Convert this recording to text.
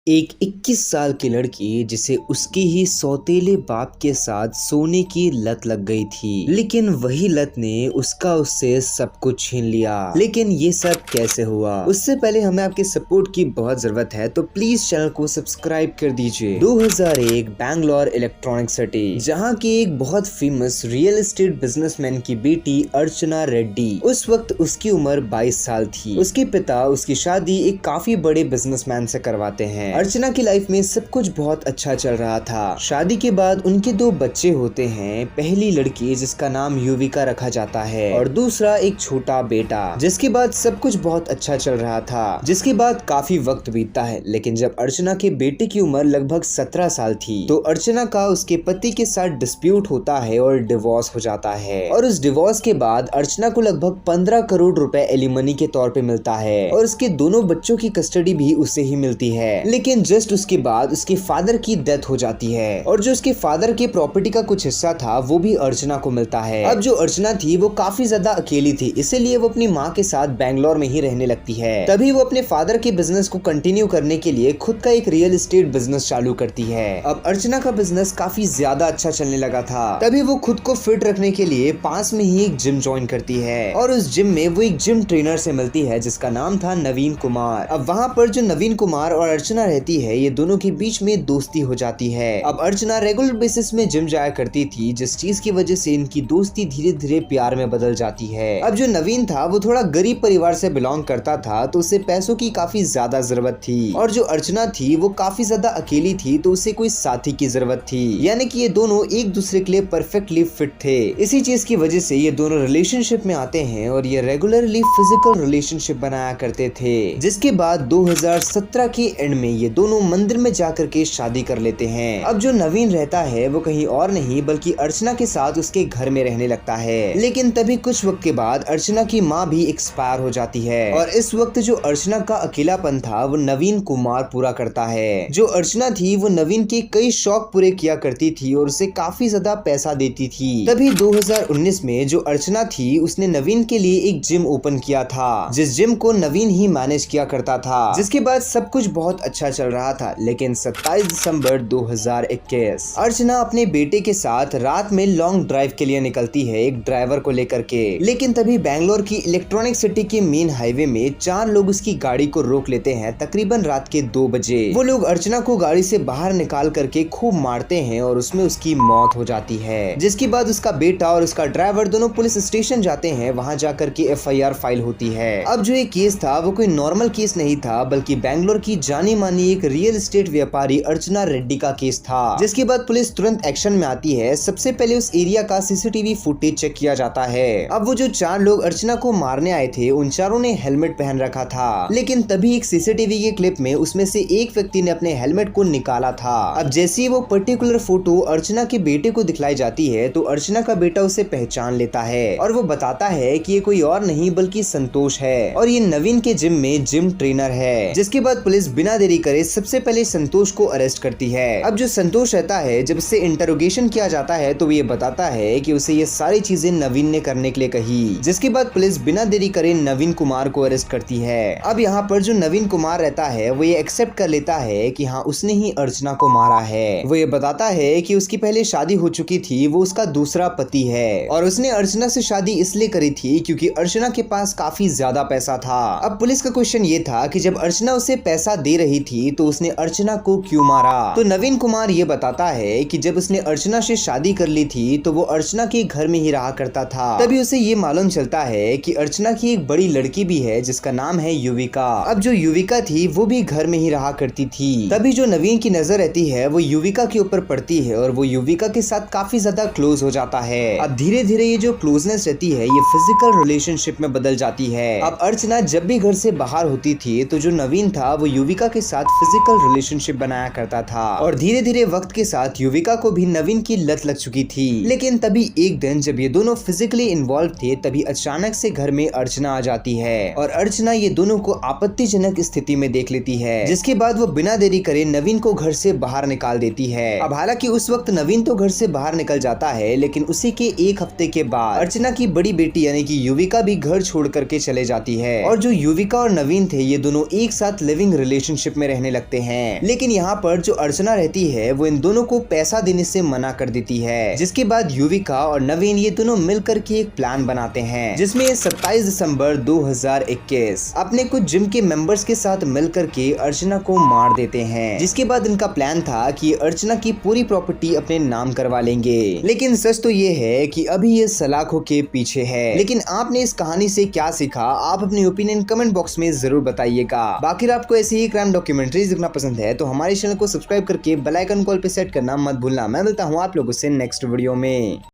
एक 21 साल की लड़की जिसे उसके ही सौतेले बाप के साथ सोने की लत लग गई थी, लेकिन वही लत ने उससे सब कुछ छीन लिया। लेकिन ये सब कैसे हुआ? उससे पहले हमें आपके सपोर्ट की बहुत जरूरत है, तो प्लीज चैनल को सब्सक्राइब कर दीजिए। 2001 बैंगलोर इलेक्ट्रॉनिक सिटी, जहाँ की एक बहुत फेमस रियल एस्टेट बिजनेसमैन की बेटी अर्चना रेड्डी। उस वक्त उसकी उम्र 22 साल थी। उसके पिता उसकी शादी एक काफी बड़े बिजनेसमैन से करवाते हैं। अर्चना की लाइफ में सब कुछ बहुत अच्छा चल रहा था। शादी के बाद उनके 2 बच्चे होते हैं। पहली लड़की जिसका नाम युविका रखा जाता है और दूसरा एक छोटा बेटा। जिसके बाद सब कुछ बहुत अच्छा चल रहा था। जिसके बाद काफी वक्त बीतता है, लेकिन जब अर्चना के बेटे की उम्र लगभग 17 साल थी तो अर्चना का उसके पति के साथ डिस्प्यूट होता है और डिवोर्स हो जाता है। और उस डिवोर्स के बाद अर्चना को लगभग 15 करोड़ रुपए एलिमनी के तौर पे मिलता है और उसके दोनों बच्चों की कस्टडी भी उसे ही मिलती है। लेकिन जस्ट उसके बाद उसके फादर की डेथ हो जाती है और जो उसके फादर के प्रॉपर्टी का कुछ हिस्सा था वो भी अर्चना को मिलता है। अब जो अर्चना थी वो काफी ज्यादा अकेली थी, इसीलिए वो अपनी माँ के साथ बैंगलोर में ही रहने लगती है। तभी वो अपने फादर के बिजनेस को कंटिन्यू करने के लिए खुद का एक रियल एस्टेट बिजनेस चालू करती है। अब अर्चना का बिजनेस काफी ज्यादा अच्छा चलने लगा था। तभी वो खुद को फिट रखने के लिए पास में ही एक जिम ज्वाइन करती है और उस जिम में वो एक जिम ट्रेनर से मिलती है जिसका नाम था नवीन कुमार। अब वहाँ पर जो नवीन कुमार और अर्चना रहती है, ये दोनों के बीच में दोस्ती हो जाती है। अब अर्चना रेगुलर बेसिस में जिम जाया करती थी, जिस चीज की वजह से इनकी दोस्ती धीरे धीरे प्यार में बदल जाती है। अब जो नवीन था वो थोड़ा गरीब परिवार से बिलोंग करता था, तो उसे पैसों की काफी ज्यादा जरूरत थी। और जो अर्चना थी वो काफी ज्यादा अकेली थी, तो उसे कोई साथी की जरूरत थी। यानी कि ये दोनों एक दूसरे के लिए परफेक्टली फिट थे। इसी चीज की वजह से ये दोनों रिलेशनशिप में आते हैं और ये रेगुलरली फिजिकल रिलेशनशिप बनाया करते थे। जिसके बाद 2017 के एंड में ये दोनों मंदिर में जाकर के शादी कर लेते हैं। अब जो नवीन रहता है वो कहीं और नहीं बल्कि अर्चना के साथ उसके घर में रहने लगता है। लेकिन तभी कुछ वक्त के बाद अर्चना की माँ भी एक्सपायर हो जाती है और इस वक्त जो अर्चना का अकेलापन था वो नवीन कुमार पूरा करता है। जो अर्चना थी वो नवीन के कई शौक पूरे किया करती थी और उसे काफी ज्यादा पैसा देती थी। तभी 2019 में जो अर्चना थी उसने नवीन के लिए एक जिम ओपन किया था, जिस जिम को नवीन ही मैनेज किया करता था। जिसके बाद सब कुछ बहुत अच्छा चल रहा था। लेकिन 27 दिसंबर 2021 अर्चना अपने बेटे के साथ रात में लॉन्ग ड्राइव के लिए निकलती है एक ड्राइवर को लेकर के। लेकिन तभी बैंगलोर की इलेक्ट्रॉनिक सिटी के मेन हाईवे में 4 लोग उसकी गाड़ी को रोक लेते हैं तकरीबन रात के 2 बजे। वो लोग अर्चना को गाड़ी से बाहर निकाल करके खूब मारते हैं और उसमें उसकी मौत हो जाती है। जिसके बाद उसका बेटा और उसका ड्राइवर दोनों पुलिस स्टेशन जाते हैं। वहाँ जाकर के FIR फाइल होती है। अब जो ये केस था वो कोई नॉर्मल केस नहीं था, बल्कि बैंगलोर की जानी मानी एक रियल एस्टेट व्यापारी अर्चना रेड्डी का केस था। जिसके बाद पुलिस तुरंत एक्शन में आती है। सबसे पहले उस एरिया का CCTV फुटेज चेक किया जाता है। अब वो जो 4 लोग अर्चना को मारने आए थे उन चारों ने हेलमेट पहन रखा था। लेकिन तभी एक CCTV के क्लिप में उसमें से एक व्यक्ति ने अपने हेलमेट को निकाला था। अब जैसे ही वो पर्टिकुलर फोटो अर्चना के बेटे को दिखलाई जाती है तो अर्चना का बेटा उसे पहचान लेता है और वो बताता है कि ये कोई और नहीं बल्कि संतोष है और ये नवीन के जिम में जिम ट्रेनर है। जिसके बाद पुलिस बिना देरी करे सबसे पहले संतोष को अरेस्ट करती है। अब जो संतोष रहता है, जब उससे इंटरोगेशन किया जाता है तो ये बताता है कि उसे ये सारी चीजें नवीन ने करने के लिए कही। जिसके बाद पुलिस बिना देरी करे नवीन कुमार को अरेस्ट करती है। अब यहाँ पर जो नवीन कुमार रहता है वो ये एक्सेप्ट कर लेता है कि हाँ उसने ही अर्चना को मारा है। वो ये बताता है कि उसकी पहले शादी हो चुकी थी, वो उसका दूसरा पति है और उसने अर्चना से शादी इसलिए करी थी क्योंकि अर्चना के पास काफी ज्यादा पैसा था। अब पुलिस का क्वेश्चन ये था कि जब अर्चना उसे पैसा दे रही थी तो उसने अर्चना को क्यों मारा? तो नवीन कुमार ये बताता है कि जब उसने अर्चना से शादी कर ली थी तो वो अर्चना के घर में ही रहा करता था। तभी उसे ये मालूम चलता है कि अर्चना की एक बड़ी लड़की भी है जिसका नाम है युविका। अब जो युविका थी वो भी घर में ही रहा करती थी। तभी जो नवीन की नजर रहती है वो युविका के ऊपर पड़ती है और वो युविका के साथ काफी ज्यादा क्लोज हो जाता है। अब धीरे धीरे ये जो क्लोजनेस रहती है ये फिजिकल रिलेशनशिप में बदल जाती है। अब अर्चना जब भी घर से बाहर होती थी तो जो नवीन था वो युविका के साथ फिजिकल रिलेशनशिप बनाया करता था और धीरे धीरे वक्त के साथ युविका को भी नवीन की लत लग चुकी थी। लेकिन तभी एक दिन जब ये दोनों फिजिकली इन्वॉल्व थे तभी अचानक से घर में अर्चना आ जाती है और अर्चना ये दोनों को आपत्तिजनक स्थिति में देख लेती है। जिसके बाद वो बिना देरी करे नवीन को घर से बाहर निकाल देती है। अब हालांकि उस वक्त नवीन तो घर से बाहर निकल जाता है, लेकिन उसी के एक हफ्ते के बाद अर्चना की बड़ी बेटी यानी कि युविका भी घर छोड़ करके चले जाती है और जो युविका और नवीन थे ये दोनों एक साथ लिविंग रिलेशनशिप में रहने लगते हैं। लेकिन यहाँ पर जो अर्चना रहती है वो इन दोनों को पैसा देने से मना कर देती है, जिसके बाद युविका और नवीन ये दोनों मिलकर के एक प्लान बनाते हैं, जिसमें 27 दिसंबर 2021 अपने कुछ जिम के मेंबर्स के साथ मिलकर के अर्चना को मार देते हैं। जिसके बाद इनका प्लान था कि अर्चना की पूरी प्रॉपर्टी अपने नाम करवा लेंगे। लेकिन सच तो ये है कि अभी ये सलाखों के पीछे है। लेकिन आपने इस कहानी से क्या सीखा, आप अपनी ओपिनियन कमेंट बॉक्स में जरूर बताइएगा। बाकी आपको ऐसी ही क्राइम डॉक्यूमेंट्रीज देखना पसंद है तो हमारे चैनल को सब्सक्राइब करके बेल आइकन कॉल पे सेट करना मत भूलना। मैं मिलता हूँ आप लोगों से नेक्स्ट वीडियो में।